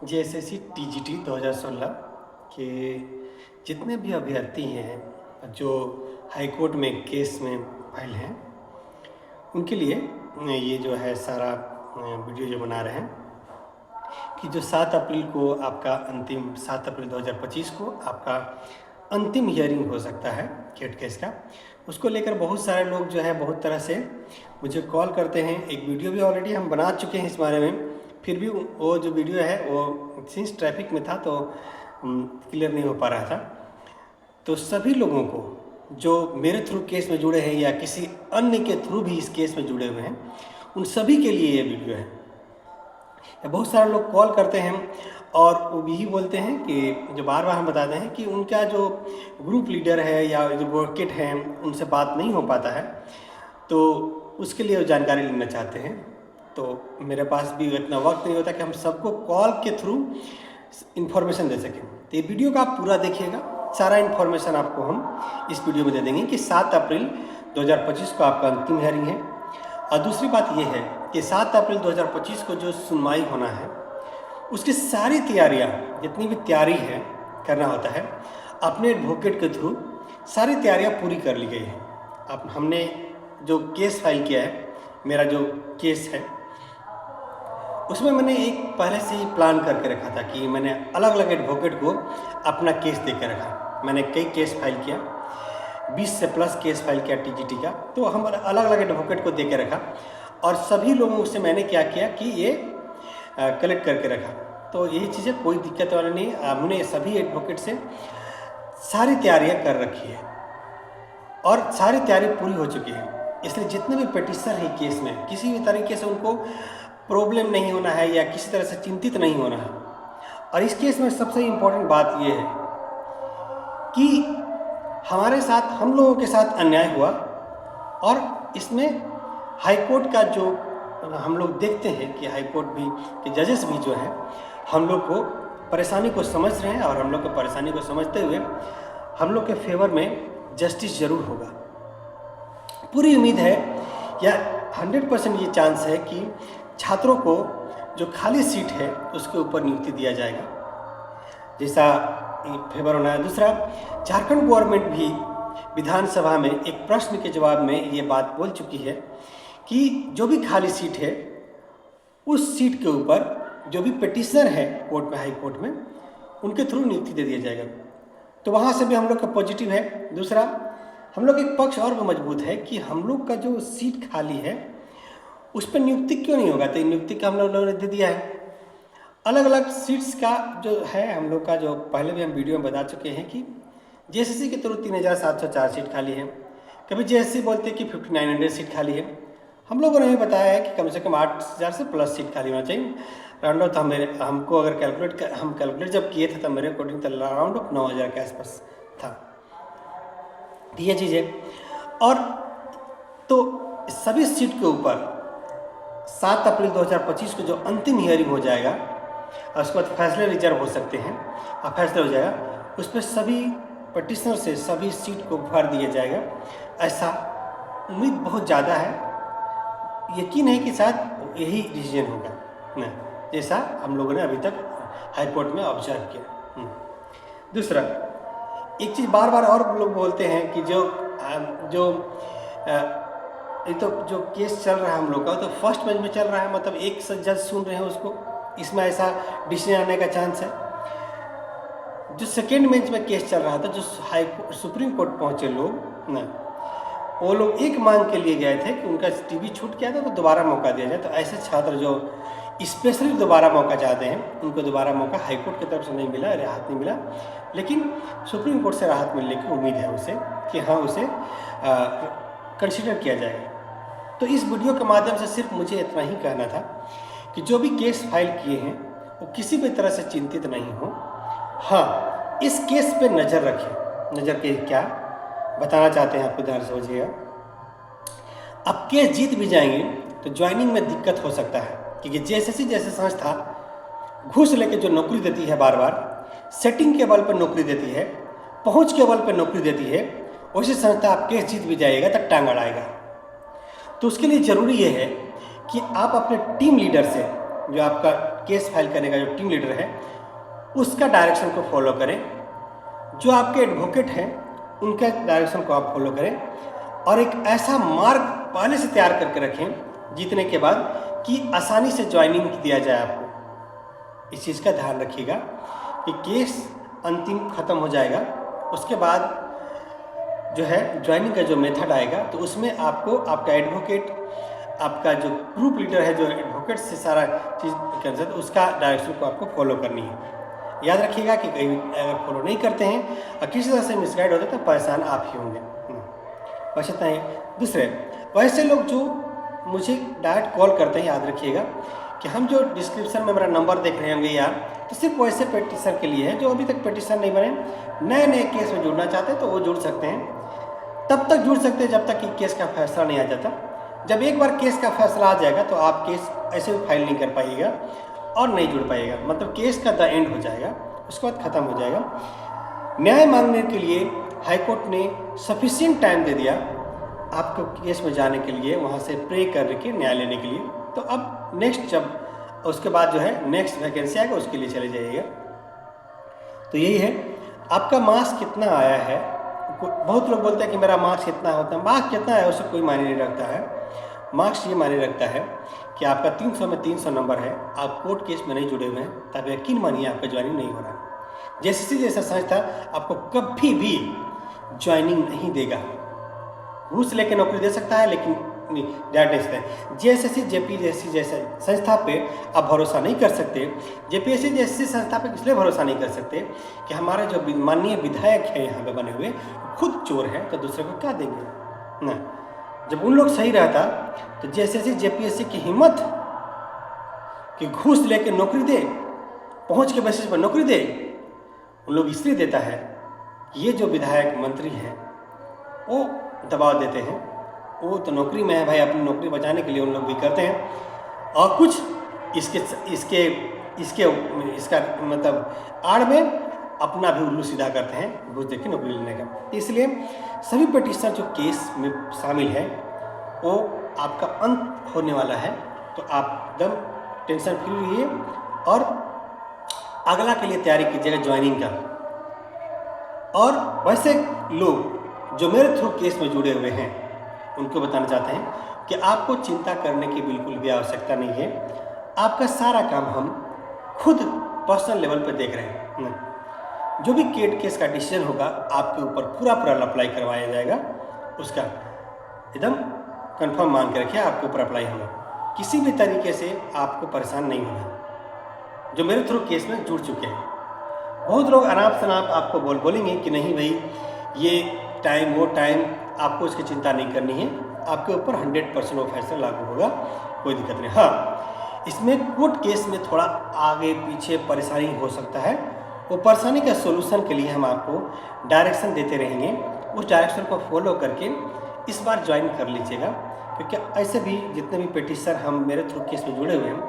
JSSC TGT 2016 के जितने भी अभ्यर्थी हैं जो हाई कोर्ट में केस में फाइल हैं, उनके लिए ये जो है सारा वीडियो जो बना रहे हैं कि जो 7 अप्रैल को आपका 7 अप्रैल 2025 को आपका अंतिम हियरिंग हो सकता है केट केस का। उसको लेकर बहुत सारे लोग जो है बहुत तरह से मुझे कॉल करते हैं। एक वीडियो भी ऑलरेडी हम बना चुके हैं इस बारे में, फिर भी वो जो वीडियो है वो सिंस ट्रैफिक में था तो क्लियर नहीं हो पा रहा था। तो सभी लोगों को जो मेरे थ्रू केस में जुड़े हैं या किसी अन्य के थ्रू भी इस केस में जुड़े हुए हैं, उन सभी के लिए ये वीडियो है। बहुत सारे लोग कॉल करते हैं और वो भी बोलते हैं कि जो बार बार हम बताते हैं कि उनका जो ग्रुप लीडर है या जो एडवोकेट हैं उनसे बात नहीं हो पाता है, तो उसके लिए वो जानकारी लेना चाहते हैं। तो मेरे पास भी इतना वक्त नहीं होता कि हम सबको कॉल के थ्रू इन्फॉर्मेशन दे सकें। तो ये वीडियो का आप पूरा देखिएगा, सारा इन्फॉर्मेशन आपको हम इस वीडियो में दे देंगे कि 7 अप्रैल 2025 को आपका अंतिम हियरिंग है। और दूसरी बात ये है कि 7 अप्रैल 2025 को जो सुनवाई होना है उसकी सारी तैयारियां, जितनी भी तैयारी है करना होता है, अपने एडवोकेट के थ्रू सारी तैयारियां पूरी कर ली गई है। अब हमने जो केस फाइल किया है, मेरा जो केस है उसमें मैंने एक पहले से ही प्लान करके रखा था कि मैंने अलग अलग एडवोकेट को अपना केस दे के रखा। मैंने कई केस फाइल किया, 20 से प्लस केस फाइल किया टीजीटी का, तो हम अलग अलग एडवोकेट को दे के रखा और सभी लोगों से मैंने क्या किया कि ये कलेक्ट करके रखा। तो यही चीज़ें कोई दिक्कत वाली नहीं, हमने सभी एडवोकेट से सारी तैयारियां कर रखी है और सारी तैयारी पूरी हो चुकी है। इसलिए जितने भी पिटिशनर हैं केस में, किसी भी तरीके से उनको प्रॉब्लम नहीं होना है या किसी तरह से चिंतित नहीं होना है। और इस केस में सबसे इम्पोर्टेंट बात यह है कि हमारे साथ, हम लोगों के साथ अन्याय हुआ और इसमें हाई कोर्ट का जो हम लोग देखते हैं कि हाई कोर्ट भी के जजेस भी जो हैं हम लोग को परेशानी को समझ रहे हैं और हम लोग को परेशानी को समझते हुए हम लोग के फेवर में जस्टिस ज़रूर होगा। पूरी उम्मीद है या 100% ये चांस है कि छात्रों को जो खाली सीट है उसके ऊपर नियुक्ति दिया जाएगा, जैसा फेवर होना है। दूसरा, झारखंड गवर्नमेंट भी विधानसभा में एक प्रश्न के जवाब में ये बात बोल चुकी है कि जो भी खाली सीट है उस सीट के ऊपर जो भी पिटिशनर है कोर्ट में, हाई कोर्ट में, उनके थ्रू नियुक्ति दे दिया जाएगा। तो वहाँ से भी हम लोग का पॉजिटिव है। दूसरा, हम लोग एक पक्ष और भी मजबूत है कि हम लोग का जो सीट खाली है उस पर नियुक्ति क्यों नहीं होगा, तो नियुक्ति का हम लोगों ने दे दिया है। अलग अलग सीट्स का जो है हम लोग का, जो पहले भी हम वीडियो में बता चुके हैं कि जेएसएससी के थ्रू 3704 सीट खाली है। कभी जेएसएससी बोलते हैं कि 5900 सीट खाली है। हम लोगों ने भी बताया है कि कम से कम 8000 से प्लस सीट खाली होना चाहिए। राउंड ऑफ हमको अगर कैलकुलेट जब किए थे तब मेरे अकॉर्डिंग तो राउंड ऑफ 9000 के आसपास था। ये चीज़ें और तो सभी सीट के ऊपर 7 अप्रैल 2025 को जो अंतिम हियरिंग हो जाएगा और उसके बाद फैसले रिजर्व हो सकते हैं और फैसला हो जाएगा, उस पर सभी पिटिशनर से सभी सीट को भर दिया जाएगा। ऐसा उम्मीद बहुत ज़्यादा है, यकीन है कि शायद यही डिसीजन होगा ना, जैसा हम लोगों ने अभी तक हाई कोर्ट में ऑब्जर्व किया। दूसरा, एक चीज़ बार बार और लोग बोलते हैं कि ये तो जो केस चल रहा है हम लोग का, तो फर्स्ट बेंच में चल रहा है, मतलब एक जज सुन रहे हैं उसको, इसमें ऐसा डिसीजन आने का चांस है। जो सेकेंड बेंच में केस चल रहा था, जो सुप्रीम कोर्ट पहुंचे लोग ना, वो लोग एक मांग के लिए गए थे कि उनका टीवी छूट गया था तो दोबारा मौका दिया जाए। तो ऐसे छात्र जो स्पेशली दोबारा मौका चाहते हैं उनको दोबारा मौका हाई कोर्ट की तरफ से नहीं मिला, राहत नहीं मिला, लेकिन सुप्रीम कोर्ट से राहत मिलने की उम्मीद है उसे कि हाँ उसे कंसिडर किया जाएगा। तो इस वीडियो के माध्यम से सिर्फ मुझे इतना ही कहना था कि जो भी केस फाइल किए हैं वो किसी भी तरह से चिंतित नहीं हो। हाँ, इस केस पे नज़र रखें। नज़र के क्या बताना चाहते हैं आपको ध्यान से समझिएगा। अब केस जीत भी जाएंगे तो ज्वाइनिंग में दिक्कत हो सकता है, क्योंकि जेएसएससी जैसे संस्था घूस लेके जो नौकरी देती है, बार बार सेटिंग के बल पर नौकरी देती है, पहुंच के बल पर नौकरी देती है, वैसी संस्था आप केस जीत भी जाएगा तब टांग अड़ाएगा। तो उसके लिए ज़रूरी ये है कि आप अपने टीम लीडर से, जो आपका केस फाइल करने का जो टीम लीडर है उसका डायरेक्शन को फॉलो करें, जो आपके एडवोकेट हैं उनके डायरेक्शन को आप फॉलो करें और एक ऐसा मार्ग पहले से तैयार करके रखें जीतने के बाद कि आसानी से ज्वाइनिंग दिया जाए आपको। इस चीज़ का ध्यान रखिएगा कि केस अंतिम ख़त्म हो जाएगा, उसके बाद जो है ज्वाइनिंग का जो मेथड आएगा तो उसमें आपको आपका एडवोकेट, आपका जो ग्रुप लीडर है जो एडवोकेट से सारा चीज़ कर सकते उसका डायरेक्शन को आपको फॉलो करनी है। याद रखिएगा कि कहीं अगर फॉलो नहीं करते हैं और किसी तरह से मिसगाइड होते तो परेशान आप ही होंगे। बस इतना ही। दूसरे वैसे लोग जो मुझे डायरेक्ट कॉल करते हैं, याद रखिएगा कि हम जो डिस्क्रिप्शन में मेरा नंबर देख रहे होंगे यार, तो सिर्फ वैसे पेटिशन के लिए है जो अभी तक पेटिशन नहीं बने, नए नए केस में जुड़ना चाहते हैं तो वो जुड़ सकते हैं। तब तक जुड़ सकते हैं जब तक कि केस का फैसला नहीं आ जाता। जब एक बार केस का फैसला आ जाएगा तो आप केस ऐसे भी फाइल नहीं कर पाइएगा और नहीं जुड़ पाइएगा, मतलब केस का द एंड हो जाएगा, उसके बाद ख़त्म हो जाएगा। न्याय मांगने के लिए हाईकोर्ट ने सफिशिएंट टाइम दे दिया आपको केस में जाने के लिए, वहाँ से प्रे करके न्याय लेने के लिए। तो अब नेक्स्ट जब उसके बाद जो है नेक्स्ट वैकेंसी आएगा उसके लिए चले जाइएगा। तो यही है। आपका मार्क्स कितना आया है, बहुत लोग बोलते हैं कि मेरा मार्क्स कितना होता है। मार्क्स कितना है उससे कोई मायने नहीं रखता है। मार्क्स ये मायने रखता है कि आपका 300 में 300 नंबर है, आप कोर्ट केस में नहीं जुड़े हुए हैं, तब यकीन मानिए आपका ज्वाइनिंग नहीं हो रहा है। जेसीसी जैसा संस्था आपको कभी भी ज्वाइनिंग नहीं देगा। घूस लेके नौकरी दे सकता है लेकिन डायरेक्ट नहीं सकता। जेएसएससी जेपीएससी जैसे संस्था पे आप भरोसा नहीं कर सकते। जेपीएससी जैसी संस्था पे इसलिए भरोसा नहीं कर सकते कि हमारे जो माननीय विधायक हैं यहाँ पे बने हुए खुद चोर हैं, तो दूसरे को क्या देंगे ना। जब उन लोग सही रहता तो जेएसएससी जेपीएससी की हिम्मत कि घूस लेके नौकरी दे, पहुँच के बेसिस पर नौकरी दे, उन लोग इसलिए देता है ये जो विधायक मंत्री हैं वो दबाव देते हैं। वो तो नौकरी में है भाई, अपनी नौकरी बचाने के लिए उन लोग भी करते हैं और कुछ इसका मतलब आड़ में अपना भी उल्लू सीधा करते हैं घूस देके नौकरी लेने का। इसलिए सभी पिटीशनर जो केस में शामिल है वो आपका अंत होने वाला है, तो आप एकदम टेंशन फ्री रहिए और अगला के लिए तैयारी कीजिएगा ज्वाइनिंग का। और वैसे लोग जो मेरे थ्रू केस में जुड़े हुए हैं उनको बताना चाहते हैं कि आपको चिंता करने की बिल्कुल भी आवश्यकता नहीं है। आपका सारा काम हम खुद पर्सनल लेवल पर देख रहे हैं। जो भी केस का डिसीजन होगा आपके ऊपर पूरा अप्लाई करवाया जाएगा, उसका एकदम कंफर्म मान के रखिए आपके ऊपर अप्लाई होगा। किसी भी तरीके से आपको परेशान नहीं होना जो मेरे थ्रू केस में जुड़ चुके हैं। बहुत लोग अनाप शनाप आपको बोलेंगे कि नहीं भाई ये टाइम वो टाइम, आपको इसकी चिंता नहीं करनी है, आपके ऊपर 100% वो फैसला लागू होगा, कोई दिक्कत नहीं। हाँ, इसमें कोर्ट केस में थोड़ा आगे पीछे परेशानी हो सकता है, वो परेशानी का सोल्यूशन के लिए हम आपको डायरेक्शन देते रहेंगे। उस डायरेक्शन को फॉलो करके इस बार ज्वाइन कर लीजिएगा, क्योंकि ऐसे भी जितने भी पिटीशनर हम मेरे थ्रू केस में जुड़े हुए हैं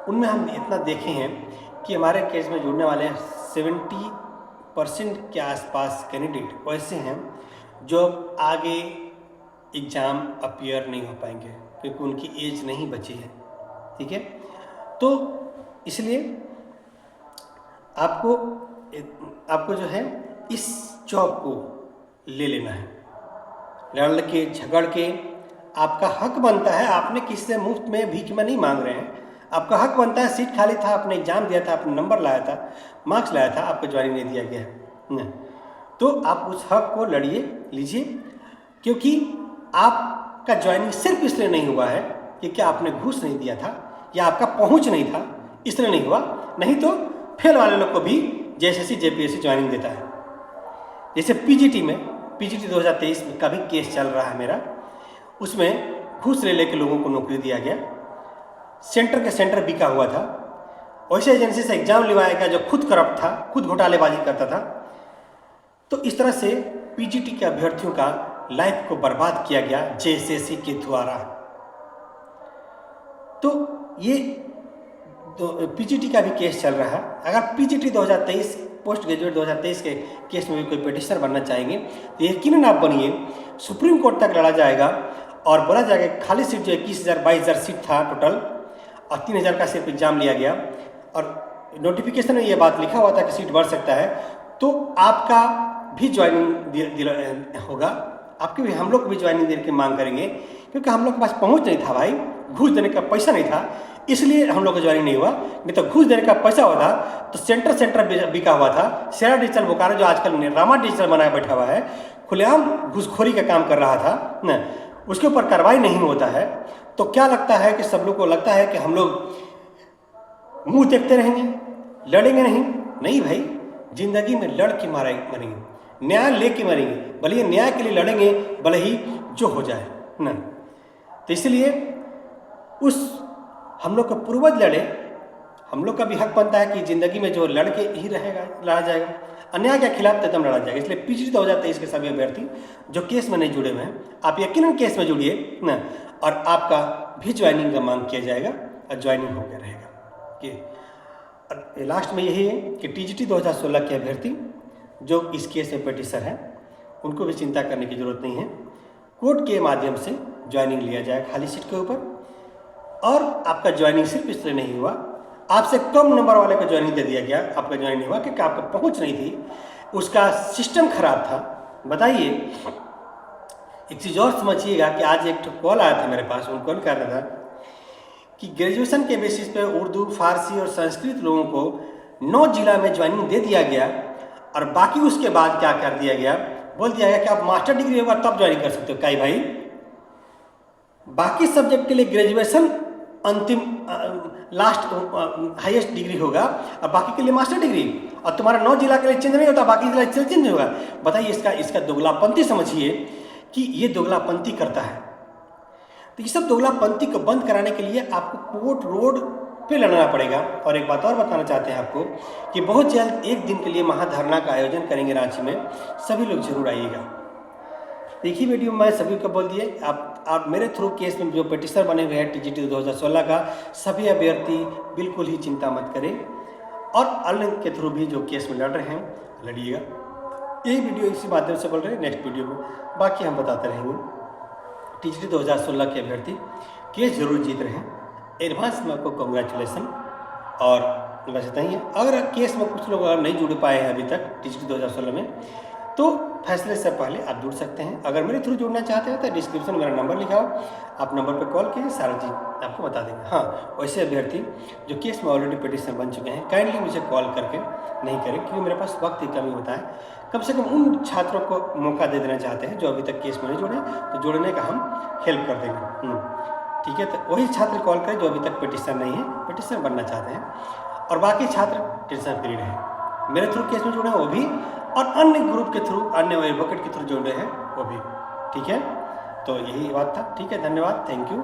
उनमें हम इतना देखे हैं कि हमारे केस में जुड़ने वाले 70% के आसपास कैंडिडेट वैसे हैं जो आगे एग्ज़ाम अपीयर नहीं हो पाएंगे क्योंकि उनकी एज नहीं बची है। ठीक है, तो इसलिए आपको जो है इस जॉब को ले लेना है, लड़ के झगड़ के। आपका हक बनता है, आपने किसी से मुफ्त में भीख में नहीं मांग रहे हैं, आपका हक बनता है। सीट खाली था, आपने एग्जाम दिया था, आपने नंबर लाया था, मार्क्स लाया था, आपको ज्वाइनिंग नहीं दिया गया है, तो आप उस हक को लड़िए, लीजिए। क्योंकि आपका ज्वाइनिंग सिर्फ इसलिए नहीं हुआ है क्योंकि आपने घूस नहीं दिया था या आपका पहुंच नहीं था, इसलिए नहीं हुआ। नहीं तो फेल वाले लोग को भी जेएसएससी जेपीएससी ज्वाइनिंग देता है। जैसे पीजीटी 2023 का भी केस चल रहा है मेरा, उसमें घूस ले लेके लोगों को नौकरी दिया गया, सेंटर के सेंटर बिका हुआ था। वैसे एजेंसी से एग्जाम लिवाया गया जो खुद करप्ट था, खुद घोटालेबाजी करता था। तो इस तरह से पीजीटी के अभ्यर्थियों का लाइफ को बर्बाद किया गया जेएसएससी के द्वारा। तो ये पीजीटी का भी केस चल रहा है। अगर पीजीटी 2023 पोस्ट ग्रेजुएट 2023 के केस में भी कोई पिटिशनर बनना चाहेंगे तो यकीनन आप बनिए। सुप्रीम कोर्ट तक लड़ा जाएगा और बोला जाएगा खाली सीट जो 21,000 22,000 सीट था टोटल और 3,000 का सिर्फ एग्जाम लिया गया। और नोटिफिकेशन में ये बात लिखा हुआ था कि सीट बढ़ सकता है, तो आपका भी ज्वाइनिंग होगा, आपके भी, हम लोग को भी ज्वाइनिंग देने की मांग करेंगे, क्योंकि हम लोग के पास पहुंच नहीं था भाई, घूस देने का पैसा नहीं था, इसलिए हम लोग को ज्वाइनिंग नहीं हुआ। नहीं तो घूस देने का पैसा हुआ था तो सेंटर बिका हुआ था। शेरा डिजिटल बोकारो जो आजकल रामा डिजिटल बनाया बैठा हुआ है, खुलेआम घूसखोरी का काम कर रहा था न, उसके ऊपर कार्रवाई नहीं होता है। तो क्या लगता है कि सब लोग को लगता है कि हम लोग मुंह देखते रहेंगे, लड़ेंगे नहीं भाई, जिंदगी में लड़ के मरेंगे, न्याय लेके मरेंगे, भले ही न्याय के लिए लड़ेंगे, भले ही जो हो जाए ना। तो इसलिए उस हम लोग का पूर्वज लड़े, हम लोग का भी हक बनता है कि जिंदगी में जो लड़के ही रहेगा, लड़ा जाएगा, अन्याय के खिलाफ एकदम लड़ा जाएगा। इसलिए PGT 2023 के सभी अभ्यर्थी जो केस में नहीं जुड़े हुए हैं, आप यकीनन केस में जुड़िए ना, और आपका भी ज्वाइनिंग का मांग किया जाएगा और ज्वाइनिंग हो गया रहेगा। कि लास्ट में यही है कि TGT 2016 के अभ्यर्थी जो इस केस में पिटिशनर हैं, उनको भी चिंता करने की जरूरत नहीं है। कोर्ट के माध्यम से ज्वाइनिंग लिया जाए खाली सीट के ऊपर, और आपका ज्वाइनिंग सिर्फ इसलिए नहीं हुआ, आपसे कम नंबर वाले को ज्वाइनिंग दे दिया गया, आपका ज्वाइनिंग नहीं हुआ क्योंकि आपका पहुंच नहीं थी, उसका सिस्टम खराब था। बताइए, एक चीज़ और समझिएगा कि आज एक कॉल आया था मेरे पास, उनको कॉल कर रहा था कि ग्रेजुएशन के बेसिस पे उर्दू, फारसी और संस्कृत लोगों को 9 जिला में ज्वाइनिंग दे दिया गया, और बाकी उसके बाद क्या कर दिया गया, बोल दिया गया कि आप मास्टर डिग्री होगा तब ज्वाइन कर सकते हो। कई भाई, बाकी सब्जेक्ट के लिए ग्रेजुएशन अंतिम लास्ट हाईएस्ट डिग्री होगा, और बाकी के लिए मास्टर डिग्री, और तुम्हारा 9 जिला के लिए चेंज नहीं होता, बाकी जिला चेंज नहीं होगा। बताइए, इसका दोगलापंथी समझिए कि ये दोगलापंथी करता है। तो ये सब दोगलापंथी को बंद कराने के लिए आपको कोर्ट रोड पे लड़ना पड़ेगा। और एक बात और बताना चाहते हैं आपको कि बहुत जल्द एक दिन के लिए महाधरना का आयोजन करेंगे रांची में, सभी लोग जरूर आइएगा। देखिए वीडियो में सभी को बोल दिए, आप मेरे थ्रू केस में जो पिटिशनर बने हुए हैं TGT 2016 का, सभी अभ्यर्थी बिल्कुल ही चिंता मत करें, और अन्य के थ्रू भी जो केस में लड़ रहे हैं लड़िएगा। यही वीडियो इसी माध्यम से बोल रहे हैं, नेक्स्ट वीडियो में बाकी हम बताते रहेंगे। TGT 2016 के अभ्यर्थी केस जरूर जीत रहे हैं, एडवांस में आपको कॉन्ग्रेचुलेसन। और बस इतना ही है। अगर केस में कुछ लोग अगर नहीं जुड़ पाए हैं अभी तक TGT 2016 में, तो फैसले से पहले आप जुड़ सकते हैं। अगर मेरे थ्रू जुड़ना चाहते हैं तो डिस्क्रिप्शन में मेरा नंबर लिखा हो, आप नंबर पर कॉल कीजिए, सारा चीज़ आपको बता देंगे। हाँ, वैसे अभ्यर्थी जो केस में ऑलरेडी पिटिशन बन चुके हैं, काइंडली मुझे कॉल करके नहीं करें, क्योंकि मेरे पास वक्त की कमी होता है। कम से कम उन छात्रों को मौका दे देना चाहते हैं जो अभी तक केस में नहीं जुड़े, तो जुड़ने का हम हेल्प कर देंगे। ठीक है, तो वही छात्र कॉल करें जो अभी तक पिटिशन नहीं है, पिटिशन बनना चाहते हैं, और बाकी छात्र टेंशन फ्री रहे। मेरे थ्रू केस में जुड़े हैं वो भी, और अन्य ग्रुप के थ्रू, अन्य एडवोकेट के थ्रू जुड़े हैं वो भी। ठीक है, तो यही बात था। ठीक है, धन्यवाद, थैंक यू।